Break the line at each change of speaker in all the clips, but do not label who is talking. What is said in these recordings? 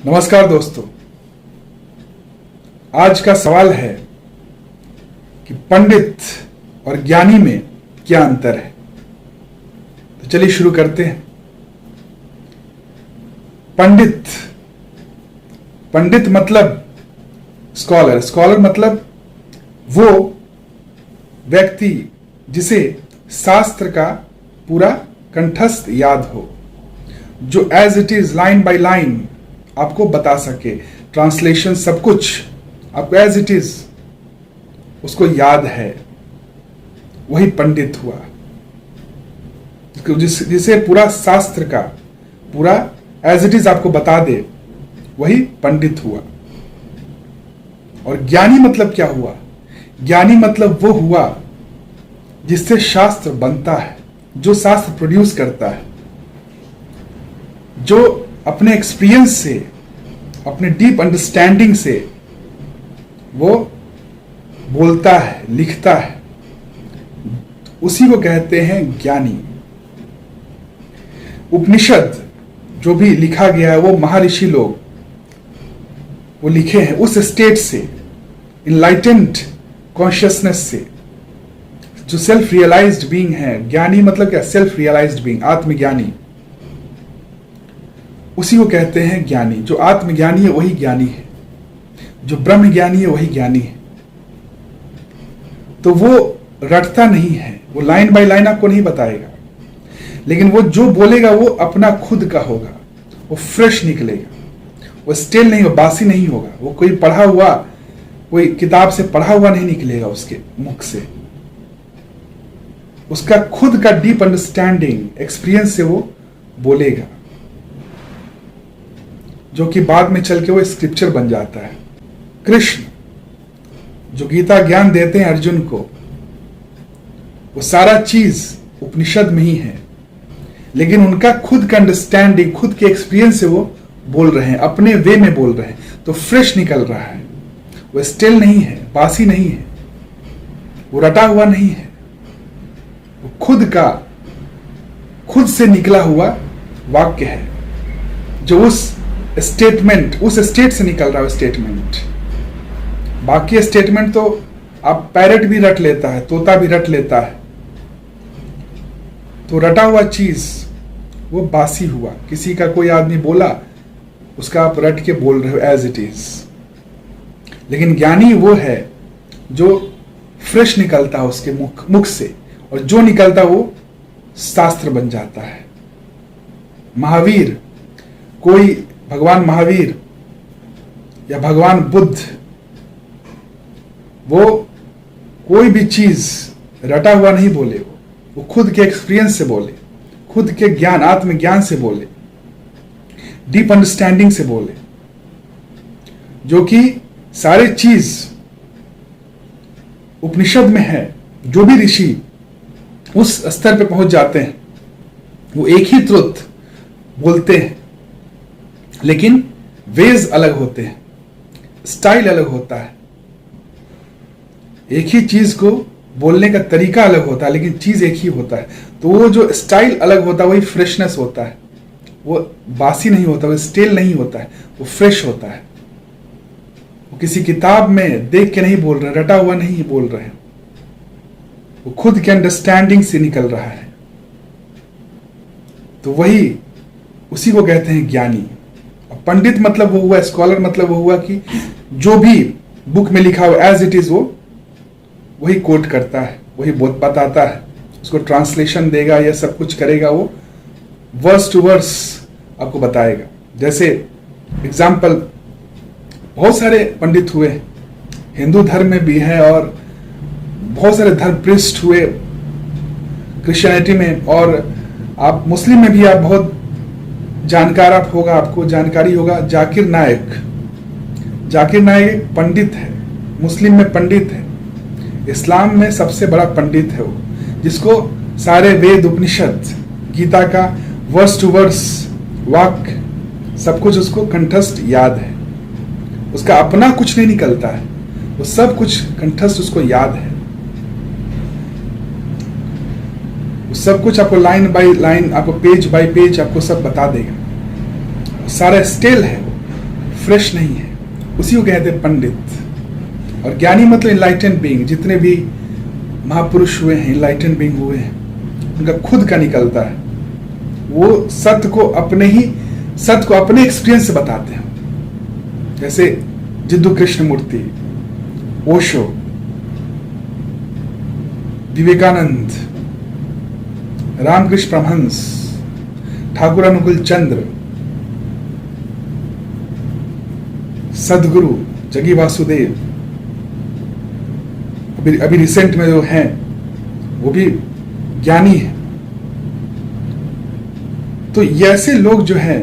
नमस्कार दोस्तों। आज का सवाल है कि पंडित और ज्ञानी में क्या अंतर है। तो चलिए शुरू करते हैं। पंडित मतलब स्कॉलर। स्कॉलर मतलब वो व्यक्ति जिसे शास्त्र का पूरा कंठस्थ याद हो, जो as it is line by line आपको बता सके, ट्रांसलेशन सब कुछ आपको एज इट इज उसको याद है, वही पंडित हुआ। जिसे पूरा शास्त्र का पूरा एज इट इज आपको बता दे, वही पंडित हुआ। और ज्ञानी मतलब क्या हुआ? ज्ञानी मतलब वो हुआ जिससे शास्त्र बनता है, जो शास्त्र प्रोड्यूस करता है, जो अपने एक्सपीरियंस से, अपने डीप अंडरस्टैंडिंग से वो बोलता है, लिखता है, उसी को कहते हैं ज्ञानी। उपनिषद जो भी लिखा गया है, वो महर्षि लोग वो लिखे हैं उस स्टेट से, इनलाइटेंड कॉन्शियसनेस से, जो सेल्फ रियलाइज्ड बीइंग है। ज्ञानी मतलब क्या? सेल्फ रियलाइज्ड बीइंग, आत्मज्ञानी। उसी को कहते हैं ज्ञानी। जो आत्मज्ञानी है वही ज्ञानी है, जो ब्रह्म ज्ञानी है वही ज्ञानी है। तो वो रटता नहीं है, वो लाइन बाय लाइन आपको नहीं बताएगा, लेकिन वो जो बोलेगा वो अपना खुद का होगा, वो फ्रेश निकलेगा, वो स्टेल नहीं, वो बासी नहीं होगा, वो कोई पढ़ा हुआ, कोई किताब से पढ़ा हुआ नहीं निकलेगा उसके मुख से। उसका खुद का डीप अंडरस्टैंडिंग, एक्सपीरियंस से वो बोलेगा, जो कि बाद में चल के वो स्क्रिप्चर बन जाता है। कृष्ण जो गीता ज्ञान देते हैं अर्जुन को, वो सारा चीज उपनिषद में ही है, लेकिन उनका खुद का अंडरस्टैंडिंग, खुद के एक्सपीरियंस से वो बोल रहे हैं, अपने वे में बोल रहे हैं, तो फ्रेश निकल रहा है। वो स्टिल नहीं है, बासी नहीं है, वो रटा हुआ नहीं है, वो खुद से निकला हुआ वाक्य है, जो उस स्टेट से निकल रहा है स्टेटमेंट। बाकी स्टेटमेंट तो आप पैरट भी रट लेता है, तोता भी रट लेता है, तो रटा हुआ चीज वो बासी हुआ। किसी का कोई आदमी बोला, उसका आप रट के बोल रहे हो एज इट इज। लेकिन ज्ञानी वो है जो फ्रेश निकलता है उसके मुख से, और जो निकलता वो शास्त्र बन जाता है। महावीर, कोई भगवान महावीर या भगवान बुद्ध, वो कोई भी चीज रटा हुआ नहीं बोले, वो खुद के एक्सपीरियंस से बोले, खुद के ज्ञान, आत्मज्ञान से बोले, डीप अंडरस्टैंडिंग से बोले, जो कि सारे चीज उपनिषद में है। जो भी ऋषि उस स्तर पे पहुंच जाते हैं, वो एक ही ट्रुथ बोलते हैं, लेकिन वेज अलग होते हैं, स्टाइल अलग होता है। एक ही चीज को बोलने का तरीका अलग होता है, लेकिन चीज एक ही होता है। तो वो जो स्टाइल अलग होता है, वही फ्रेशनेस होता है। वो बासी नहीं होता, वो स्टेल नहीं होता है, वो फ्रेश होता है। वो किसी किताब में देख के नहीं बोल रहे, रटा हुआ नहीं बोल रहे, वो खुद के अंडरस्टैंडिंग से निकल रहा है। तो वही, उसी को कहते हैं ज्ञानी। पंडित मतलब वो हुआ, स्कॉलर मतलब वो हुआ कि जो भी बुक में लिखा हुआ एज इट इज वो वही कोट करता है, वही बताता है, उसको ट्रांसलेशन देगा या सब कुछ करेगा, वो वर्स टू वर्स आपको बताएगा। जैसे एग्जाम्पल, बहुत सारे पंडित हुए, हिंदू धर्म में भी है, और बहुत सारे धर्म पृष्ठ हुए क्रिश्चियनिटी में, और आप मुस्लिम में भी आप बहुत जानकार आप होगा, आपको जानकारी होगा। जाकिर नायक पंडित है, मुस्लिम में पंडित है, इस्लाम में सबसे बड़ा पंडित है वो, जिसको सारे वेद, उपनिषद, गीता का वर्स टू वर्स वाक्य सब कुछ उसको कंठस्थ याद है। उसका अपना कुछ नहीं निकलता है, वो सब कुछ कंठस्थ उसको याद है। वो सब कुछ आपको लाइन बाय लाइन, आपको पेज बाय पेज आपको सब बता देगा। सारा स्टेल है, फ्रेश नहीं है, उसी को कहते हैं पंडित। और ज्ञानी मतलब इनलाइटेंड बीइंग। जितने भी महापुरुष हुए हैं, इनलाइटेंड बीइंग हुए हैं, उनका खुद का निकलता है, वो सत्य को अपने एक्सपीरियंस से बताते हैं। जैसे जिद्दू कृष्णमूर्ति, ओशो, विवेकानंद, रामकृष्ण परमहंस, ठाकुर अनुकूल चंद्र, सदगुरु जगी वासुदेव, अभी रिसेंट में जो हैं वो भी ज्ञानी है। तो ये ऐसे लोग जो हैं,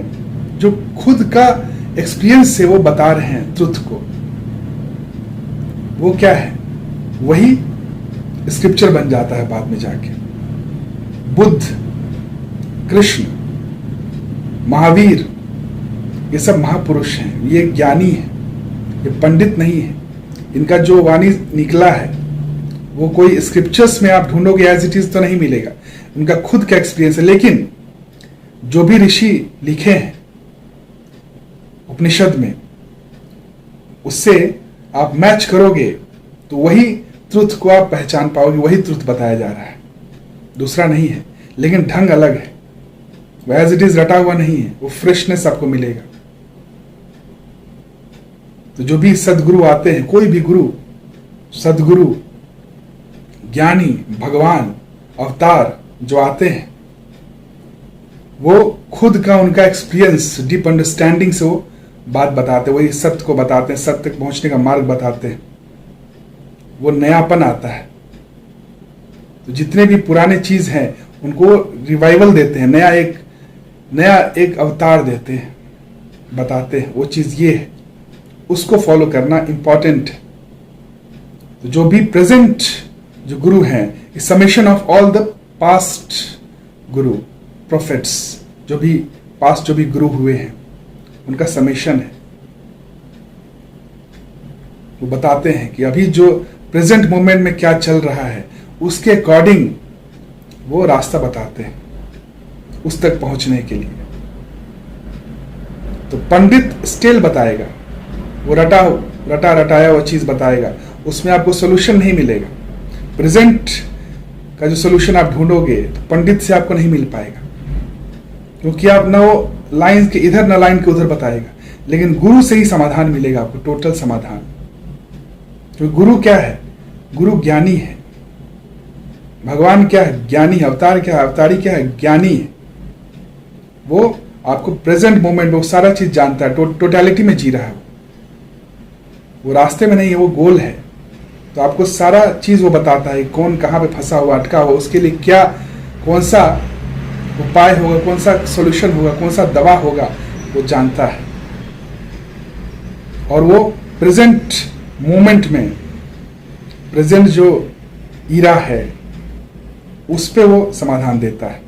जो खुद का एक्सपीरियंस से वो बता रहे हैं ट्रुथ को, वो क्या है, वही स्क्रिप्चर बन जाता है बाद में जाके। बुद्ध, कृष्ण, महावीर, ये सब महापुरुष हैं, ये ज्ञानी है, ये पंडित नहीं है। इनका जो वाणी निकला है वो कोई स्क्रिप्चर्स में आप ढूंढोगे एज इट इज तो नहीं मिलेगा, उनका खुद का एक्सपीरियंस है। लेकिन जो भी ऋषि लिखे हैं उपनिषद में, उससे आप मैच करोगे तो वही ट्रुथ को आप पहचान पाओगे, वही ट्रुथ बताया जा रहा है, दूसरा नहीं है। लेकिन ढंग अलग है, वो एज इट इज रटा हुआ नहीं है, वो फ्रेशनेस आपको मिलेगा। तो जो भी सदगुरु आते हैं, कोई भी गुरु, सदगुरु, ज्ञानी, भगवान, अवतार जो आते हैं, वो खुद का उनका एक्सपीरियंस, डीप अंडरस्टैंडिंग से वो बात बताते हैं, वही सत्य को बताते हैं, सत्य तक पहुंचने का मार्ग बताते हैं, वो नयापन आता है। तो जितने भी पुराने चीज हैं उनको रिवाइवल देते हैं, नया एक अवतार देते हैं, बताते हैं वो चीज ये है, उसको फॉलो करना इंपॉर्टेंट है। तो जो भी प्रेजेंट जो गुरु हैं, summation of all the past Guru prophets, जो भी पास्ट जो भी गुरु हुए हैं उनका समेशन है। वो बताते हैं कि अभी जो प्रेजेंट मोमेंट में क्या चल रहा है, उसके अकॉर्डिंग वो रास्ता बताते हैं उस तक पहुंचने के लिए। तो पंडित स्टिल बताएगा, वो रटाया वो चीज बताएगा, उसमें आपको सोल्यूशन नहीं मिलेगा। प्रेजेंट का जो सोल्यूशन आप ढूंढोगे तो पंडित से आपको नहीं मिल पाएगा, क्योंकि आप ना वो लाइन के इधर ना लाइन के उधर बताएगा। लेकिन गुरु से ही समाधान मिलेगा आपको, टोटल समाधान। तो गुरु क्या है? गुरु ज्ञानी है। भगवान क्या है? ज्ञानी है। अवतार क्या है? अवतारी क्या है? ज्ञानी है। वो आपको प्रेजेंट मोमेंट में वो सारा चीज जानता है, टोटलिटी में जी रहा है। वो रास्ते में नहीं है, वो गोल है। तो आपको सारा चीज वो बताता है, कौन कहाँ पे फंसा हुआ, अटका हुआ, उसके लिए क्या, कौन सा उपाय होगा, कौन सा सॉल्यूशन होगा, कौन सा दवा होगा, वो जानता है। और वो प्रेजेंट मोमेंट में, प्रेजेंट जो ईरा है उस पे वो समाधान देता है।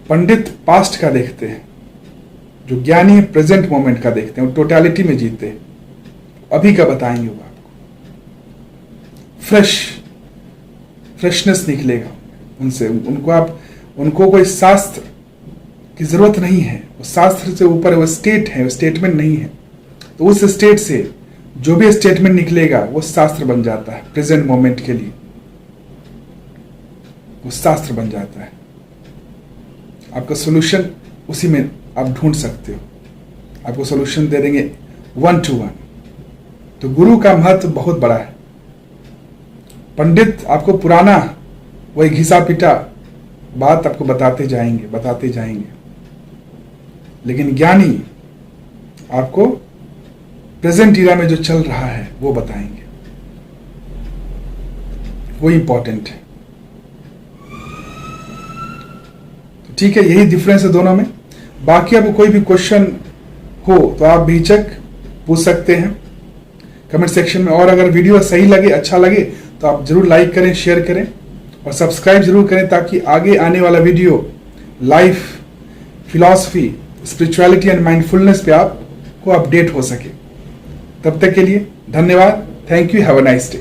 पंडित पास्ट का देखते हैं, जो ज्ञानी है प्रेजेंट मोमेंट का देखते हैं, वो टोटलिटी में जीते हैं। अभी का बताएंगे वो आपको, फ्रेशनेस निकलेगा उनसे। उनको कोई शास्त्र की जरूरत नहीं है, वो शास्त्र से ऊपर वो स्टेट है, वो स्टेटमेंट नहीं है। तो उस स्टेट से जो भी स्टेटमेंट निकलेगा वो शास्त्र बन जाता है। प्रेजेंट मोमेंट के लिए वो शास्त्र बन जाता है। आपका सॉल्यूशन उसी में आप ढूंढ सकते हो, आपको सॉल्यूशन दे देंगे 1 to 1। तो गुरु का महत्व बहुत बड़ा है। पंडित आपको पुराना वही घिसा पिटा बात आपको बताते जाएंगे, लेकिन ज्ञानी आपको प्रेजेंट इरा में जो चल रहा है वो बताएंगे। वो इंपॉर्टेंट है। तो ठीक है, यही डिफरेंस है दोनों में। बाकी आपको कोई भी क्वेश्चन हो तो आप बेझिझक पूछ सकते हैं कमेंट सेक्शन में। और अगर वीडियो सही लगे, अच्छा लगे, तो आप जरूर लाइक करें, शेयर करें और सब्सक्राइब जरूर करें, ताकि आगे आने वाला video life, philosophy, spirituality and mindfulness पे आपको अपडेट हो सके। तब तक के लिए धन्यवाद। Thank you. Have a nice day.